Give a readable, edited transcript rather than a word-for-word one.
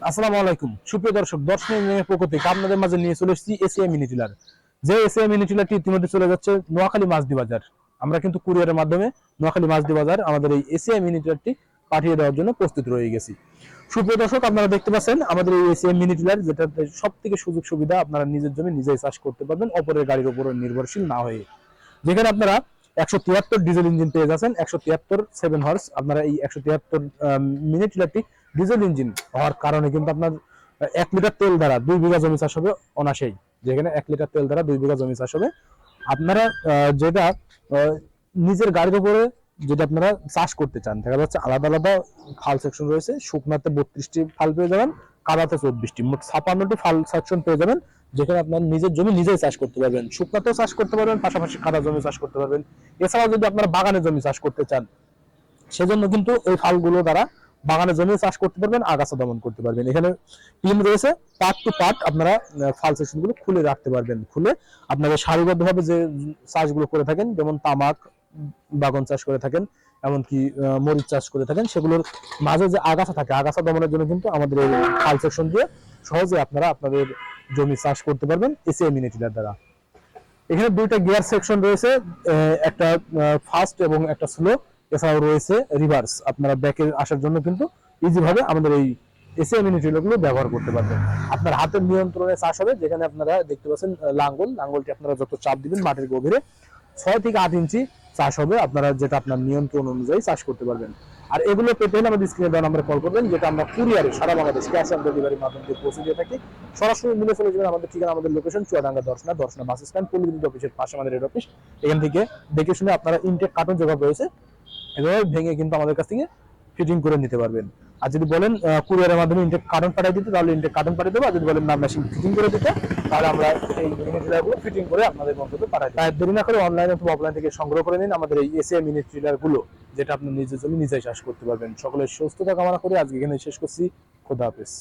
আসসালামু আলাইকুম সুপ্রিয় দর্শক, দর্শক ইঞ্জিনিয়ারিং পক্ষ থেকে আপনাদের মাঝে নিয়ে চলে এসেছি এসিআই মিনি টিলার। যে এসিআই মিনি টিলারটি ইতিমধ্যে চলে যাচ্ছে নোয়াখালী মাছদি বাজার। আমরা কিন্তু কুরিয়ারের মাধ্যমে নোয়াখালী মাছদি বাজার আমাদের এই এসিআই মিনি টিলারটি পাঠিয়ে দেওয়ার জন্য প্রস্তুত রয়ে গেছি। সুপ্রিয় দর্শক, আপনারা দেখতে পাচ্ছেন আমাদের এই এসিআই মিনি টিলার, যেটাতে সব থেকে সুযোগ সুবিধা, আপনারা নিজের জমি নিজেই চাষ করতে পারবেন অপরের গাড়ির উপর নির্ভরশীল না হয়ে। যেখানে আপনারা 173 ডিজেল ইঞ্জিন পেয়ে যাচ্ছেন, 173 7 হর্স। আপনারা এই 173 মিনি টিলারটি ডিজেল ইঞ্জিন হওয়ার কারণে কিন্তু আপনার 1 লিটার তেল দ্বারা 2 বিঘা জমি চাষ হবে অনাসেই। যেখানে 1 লিটার তেল দ্বারা 2 বিঘা জমি চাষ হবে। আপনারা যেটা নিজের গাড়ির উপরে যেটা আপনারা চাষ করতে চান, দেখা যাচ্ছে আলাদা আলাদা ফাল সেকশন রয়েছে। শুকনাতে 32টি ফাল পেয়ে যাবেন, কাদাতে 24টি, মোট 56টি ফাল সেকশন পেয়ে যাবেন। যেখানে আপনার নিজের জমি নিজেই চাষ করতে পারবেন, শুকনাতেও চাষ করতে পারবেন, পাশাপাশি কাদা জমি চাষ করতে পারবেন। এছাড়াও যদি আপনারা বাগানে জমি চাষ করতে চান, সেজন্য কিন্তু এই ফালগুলো দ্বারা বাগানে জমি চাষ করতে পারবেন, আগাছা দমন করতে পারবেন। এখানে টিম রয়েছে, পার্ট টু পার্ট আপনারা ফাল সেকশনগুলো খুলে রাখতে পারবেন। খুলে আপনারা সারিবদ্ধভাবে যে চাষগুলো করে থাকেন, যেমন তামাক বাগান চাষ করে থাকেন, এমনকি মরিচ চাষ করে থাকেন, সেগুলোর মাঝে যে আগাছা থাকে, আগাছা দমনের জন্য কিন্তু আমাদের এই ফাল সেকশন দিয়ে সহজে আপনারা আপনাদের জমি চাষ করতে পারবেন এসিআই মিনি টিলার দ্বারা। এখানে দুইটা গিয়ার সেকশন রয়েছে, একটা ফাস্ট এবং একটা স্লো। এছাড়াও রয়েছে রিভার্স, আপনারা ব্যাকে আসার জন্য কিন্তু ইজি ভাবে আমাদের এই এসিআই মিনি টিলারগুলো ব্যবহার করতে পারবেন। আপনার হাতের নিয়ন্ত্রণে চাষ হবে। যেখানে আপনারা দেখতে পাচ্ছেন লাঙ্গলটি আপনারা যত চাপ দিবেন মাটির গভীরে 6 থেকে 8 ইঞ্চি চাষ হবে, আপনারা যেটা আপনার নিয়ন্ত্রণ অনুযায়ী চাষ করতে পারবেন। আর এগুলো পেতে হলে আমাদের স্ক্রিনে দেওয়া নম্বরে কল করবেন, যেটা আমরা কুরিয়ারে সারা বাংলাদেশ ক্যাশ অন ডেলিভারির মাধ্যমে পৌঁছে দিয়ে থাকি। সরাসরি মিলে চলে যাবেন আমাদের ঠিকানা, আমাদের location Chuadanga Darshana bus stand, পল্লী অফিসের পাশে আমাদের হেড অফিস। এখান থেকে দেখে শুনে আপনারা ইনটেক কার্টন যেভাবে রয়েছে এভাবে ভেঙে কিন্তু আমাদের কাছ থেকে ফিটিং করে নিতে পারবেন। আর যদি বলেন কুরিয়ারের মাধ্যমে ইনটেক কার্টন পাঠিয়ে দিতে, তাহলে ইনটেক কার্টন পাঠিয়ে দেবো। আর যদি বলেন না মেশিন ফিটিং করে দিতে, তাহলে আমরা এই মিনি ট্রিলারগুলো ফিটিং করে আপনাদের গন্তব্যে পাঠাই দেবো। দেরি না করে অনলাইন অথবা অফলাইন থেকে সংগ্রহ করে নিন আমাদের এই এসিআই মিনি ট্রিলারগুলো, যেটা আপনি নিজের জমি নিজেই চাষ করতে পারবেন। সকলের সুস্থতা কামনা করে আজকে এখানে শেষ করছি। খোদা হাফেজ।